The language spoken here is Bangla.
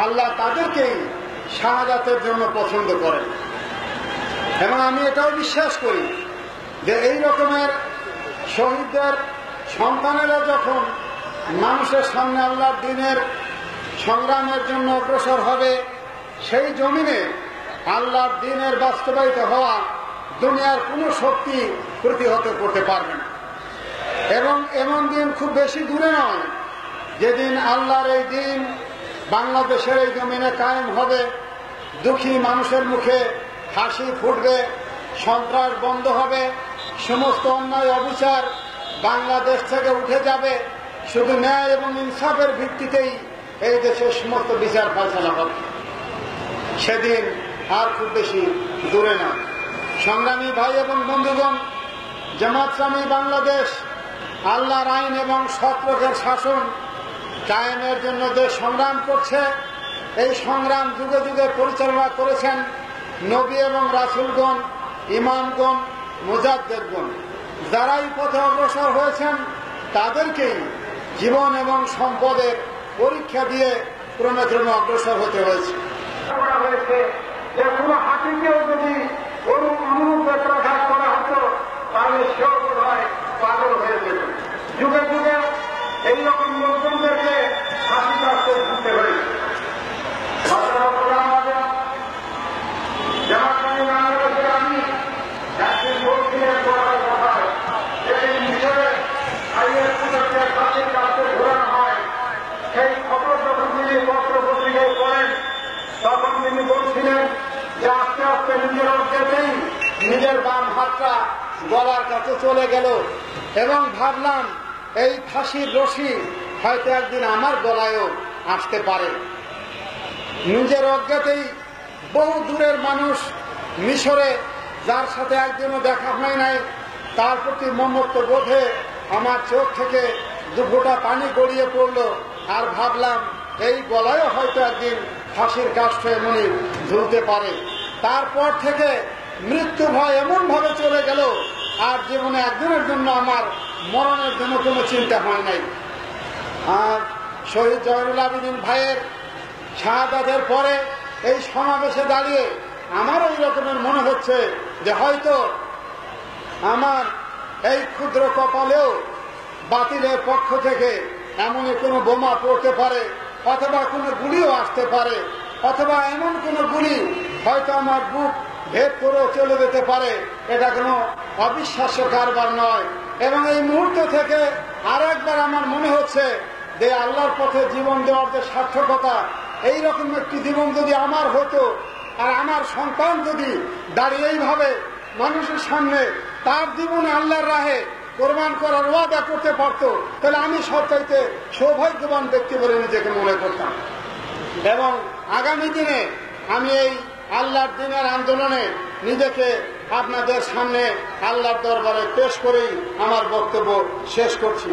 আল্লাহ তাদেরকেই শাহাদাতের জন্য পছন্দ করেন। এবং আমি এটাও বিশ্বাস করি যে এই রকমের শহীদদের সন্তানেরা যখন মানুষের সামনে আল্লাহর দ্বীনের সংগ্রামের জন্য অগ্রসর হবে, সেই জমিনে আল্লাহর দ্বীনের বাস্তবায়িত হওয়া দুনিয়ার কোনো শক্তি প্রতিহত করতে পারবে না। এবং এমন দিন খুব বেশি দূরে নয় যেদিন আল্লাহর এই দ্বীন বাংলাদেশের এই জমিনে কায়েম হবে, দুঃখী মানুষের মুখে হাসি ফুটবে, সন্ত্রাস বন্ধ হবে, সমস্ত অন্যায় অবিচার বাংলাদেশ থেকে উঠে যাবে, শুধু ন্যায় এবং ইনসাফের ভিত্তিতেই এই দেশের সমস্ত বিচার ফয়সালা হবে। সেদিন আর খুব বেশি দূরে নয়। সংগ্রামী ভাই এবং বন্ধুগণ, জামাত ইসলামী বাংলাদেশ আল্লাহর আইন এবং সৎপথের শাসন কায়েমের জন্য যে সংগ্রাম করছে, এই সংগ্রাম যুগে যুগে পরিচালনা করেছেন নবী এবং রাসূলগণ, ইমামগণ, মুজাদ্দিদগণ। যারাই পথে অগ্রসর হয়েছেন তাদেরকেই জীবন এবং সম্পদের পরীক্ষা দিয়ে ক্রমে ক্রমে অগ্রসর হতে হয়েছে। যে কোনো হাতিকেও যদি অনুরূপ বেত্রাঘাত করা হতো তাহলে সেও বোধ হয় পাগল হয়ে যেত। যুগে যুগে এইরকম লোকজনদেরকে ফাঁসি কাটতে ঘুরতে হয়েছে। আমি একদিন বলছিলেন বলার কথায় যেদিন হিসেবে আইনের পুজোকে ফাঁসির কাটতে ঘোরানো হয়, সেই খবর যখন তিনি পত্র পত্রিকায় পড়েন তখন তিনি বলছিলেন যে আস্তে আস্তে নিজের অজ্ঞাতেই নিজের বাম হাতটা গলার কাছে চলে গেল এবং ভাবলাম এই ফাঁসির রশি হয়তো একদিন আমার গলায়ও আসতে পারে। নিজের অজ্ঞাতেই বহু দূরের মানুষ মিশরে, যার সাথে একদিনও দেখা হয় নাই, তার প্রতি মমত্ব বোধে আমার চোখ থেকে দুফোঁটা পানি গড়িয়ে পড়ল, আর ভাবলাম এই গলায়ও হয়তো একদিন ফাঁসির কাষ্ঠে এমনই ঝুলতে পারে। তারপর থেকে মৃত্যু ভয় এমন ভাবে চলে গেল, আর জীবনে একদিনের জন্য আমার মরণের জন্য কোনো চিন্তা হয় নাই। আর শহীদ জয়নুল আবেদিন ভাইয়ের শাহাদাতের পরে এই সমাবেশে দাঁড়িয়ে আমার এই রকমের মনে হচ্ছে যে হয়তো আমার এই ক্ষুদ্র কপালেও বাতিলের পক্ষ থেকে এমনই কোনো বোমা পড়তে পারে, অথবা কোনো গুলিও আসতে পারে, অথবা এমন কোনো গুলি হয়তো আমার বুক ভেদ করেও চলে যেতে পারে। এটা কোনো অবিশ্বাস্য কারবার নয়। এবং এই মুহূর্ত থেকে আর একবার আমার মনে হচ্ছে যে আল্লাহর পথে জীবন দেওয়ার যে সার্থকতা, এইরকম একটি জীবন যদি আমার হতো, আর আমার সন্তান যদি দাঁড়িয়ে এইভাবে মানুষের সামনে তার জীবনে আল্লাহর রাহে কোরবান করার ওয়াদা করতে পারত, তাহলে আমি সবচাইতে সৌভাগ্যবান ব্যক্তি বলে নিজেকে মনে করতাম। এবং আগামী দিনে আমি এই আল্লাহর দ্বীনের আন্দোলনে নিজেকে আপনাদের সামনে আল্লাহর দরবারে পেশ করেই আমার বক্তব্য শেষ করছি।